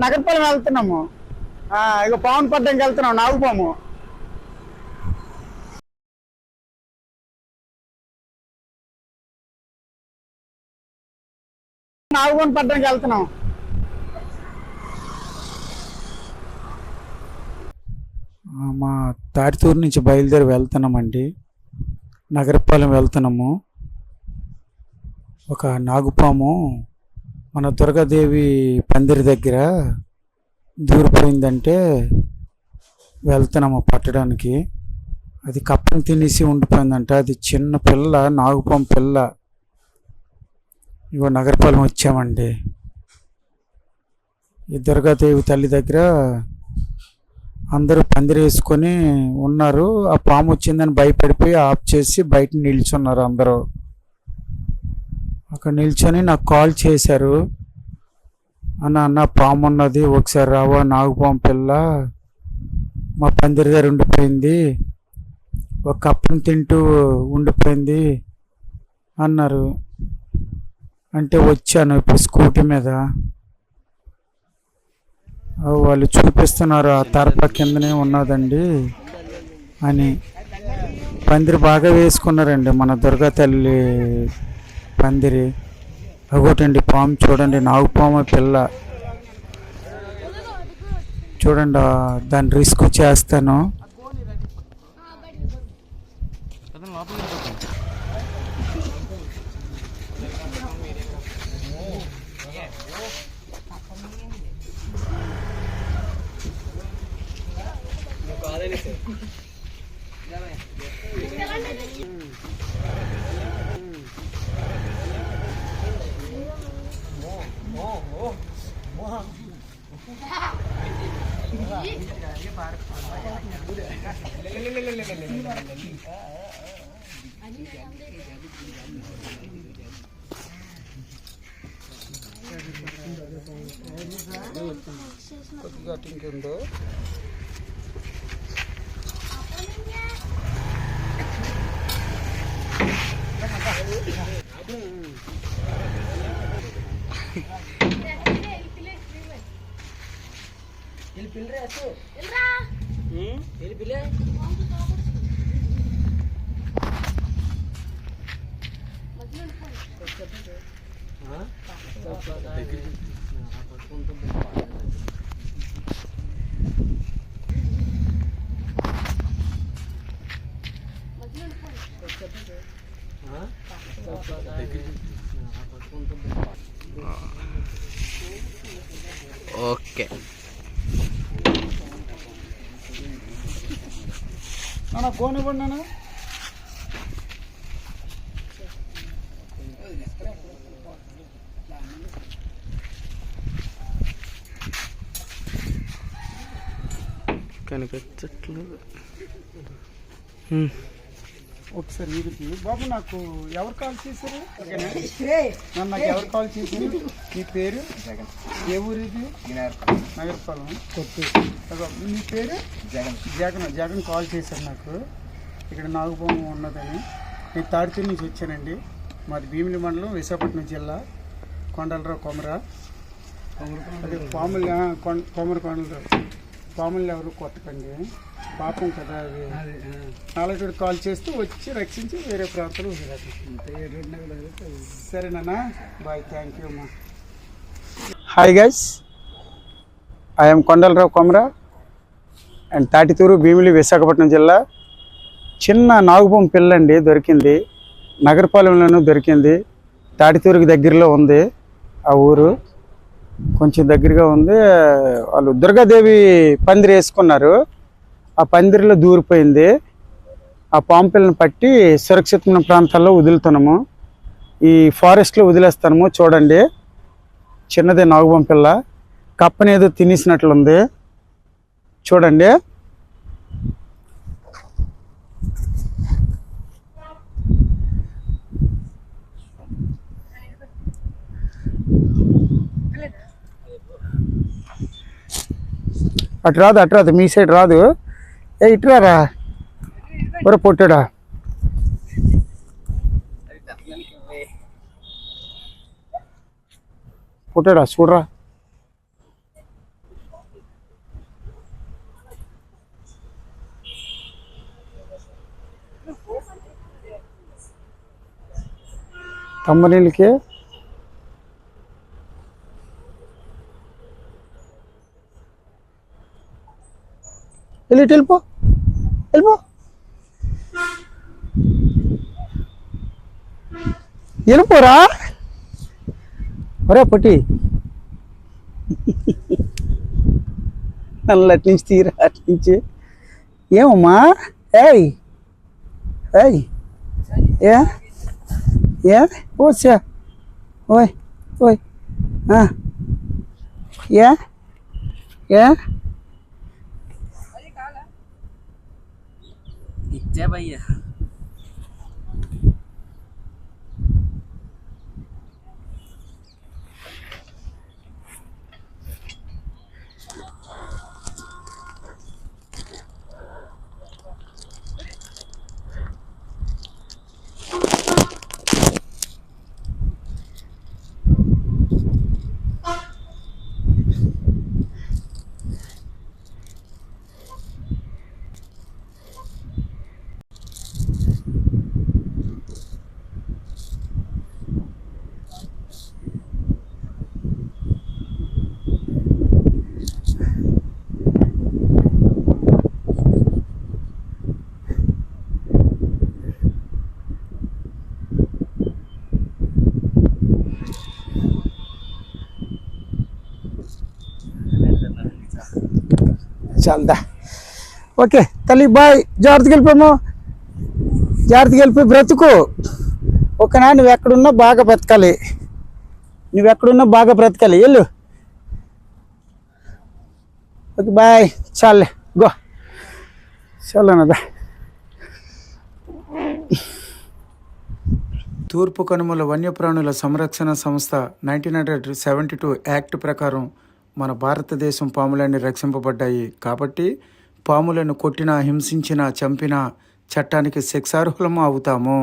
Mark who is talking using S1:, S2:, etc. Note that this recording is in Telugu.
S1: నగరపాలెం వెళ్తున్నాము. ఇక పావును పడ్డానికి వెళ్తున్నాం. నాగుపాము. నాగుపాము పడ్డానికి వెళ్తున్నాం.
S2: మా తాడితూరు నుంచి బయలుదేరి వెళ్తున్నామండి. నగరపాలెం వెళ్తున్నాము. ఒక నాగుపాము మన దుర్గాదేవి పందిరి దగ్గర దూరిపోయిందంటే వెళ్తున్నాము పట్టడానికి. అది కప్పను తినేసి ఉండిపోయిందంట. అది చిన్న పిల్ల, నాగుపాము పిల్ల. ఇగో నగరపాలెం వచ్చామండి. ఈ దుర్గాదేవి తల్లి దగ్గర అందరూ పందిరి వేసుకొని ఉన్నారు. ఆ పాము వచ్చిందని భయపడిపోయి ఆఫ్ చేసి బయట నిల్చున్నారు అందరూ. అక్కడ నిల్చొని నాకు కాల్ చేశారు. అన్న పాము ఉన్నది, ఒకసారి రావా, నాగుపాము పిల్ల మా పందిరి దగ్గర ఉండిపోయింది, ఒక కప్పను తింటూ ఉండిపోయింది అన్నారు. అంటే వచ్చాను ఇప్పుడు స్కూటీ మీద. వాళ్ళు చూపిస్తున్నారు ఆ తరప కిందనే ఉన్నదండి అని. పందిరి బాగా వేసుకున్నారండి మన దుర్గా తల్లి పందిరి. అగోటండి పాము చూడండి, నాగుపాము పిల్ల చూడండి. దాన్ని రిస్క్ చేస్తాను. కొద్దిగా టింకుందో
S3: ఓకే.
S1: కోనివ్వండి నాన్న.
S3: కనిపించట్లేదు.
S1: ఒకసారి వీరికి బాబు నాకు ఎవరు కాల్ చేశారు? నాకు ఎవరు కాల్ చేశారు? మీ పేరు? ఏ ఊరు ఇది? నగరపాలెం. మీ పేరు? జగన్ కాల్ చేశారు నాకు. ఇక్కడ నాగుపాము ఉన్నదని. నేను తాడితూరు నుంచి వచ్చానండి. మాది భీమిలి మండలం, విశాఖపట్నం జిల్లా, కొండలరావు కొమర. అదే పాములు కొమర కొండలరావు. పాములు ఎవరు కొట్టకండి, పాపం కదా అది. నాలుగు కాల్ చేస్తూ వచ్చి రక్షించి వేరే ప్రాంతాలు సరేనా. బాయ్, థ్యాంక్ యూ అమ్మా. Hi guys, I'm Kondalarao Komara and Tatituru, Bheemili, Visakhapatnam జిల్లా. చిన్న నాగుపాము పిల్లండి దొరికింది. నగరపాలెంలోనూ దొరికింది. తాటితూరుకి దగ్గరలో ఉంది ఆ ఊరు, కొంచెం దగ్గరగా ఉంది. వాళ్ళు దుర్గాదేవి పందిరి వేసుకున్నారు. ఆ పందిరిలో దూరిపోయింది. ఆ పాము పిల్లని పట్టి సురక్షితమైన ప్రాంతాల్లో వదులుతున్నాము. ఈ ఫారెస్ట్లో వదిలేస్తాము. చూడండి, చిన్నదే నాగుపాము పిల్ల. కప్పనేదో తినేసినట్లుంది చూడండి. అటు రాదు, మీ సైడ్ రాదు. ఇటురారా ఒరే పొట్టాడా. చూడరా.
S2: తమ్మనీళ్ళకి వెళ్ళిపో వెళ్ళిపోరా ఒరే పొట్టి నన్ను అటు నుంచి తీరా అటు నుంచి ఏమమ్మా ఏయ్ ఏయ్ ఏ వచ్చా ఓయ్ ఓయ్ ఏ
S3: ఇచ్చా భయ్యా
S2: చాలదా ఓకే తల్లి బాయ్ జాగ్రత్తగా వెళ్ళిపోయాము జాగ్రత్తగా వెళ్ళిపోయి బ్రతుకు ఓకేనా నువ్వెక్కడున్నా బాగా బ్రతకాలి వెళ్ళు ఓకే బాయ్ చాలే గో చాలన్నదా తూర్పు కనుమల వన్యప్రాణుల సంరక్షణ సంస్థ 1972 యాక్ట్ ప్రకారం మన భారతదేశం పాములన్నీ రక్షింపబడ్డాయి కాబట్టి పాములను కొట్టినా హింసించినా చంపినా చట్టానికి శిక్షార్హులము అవుతాము.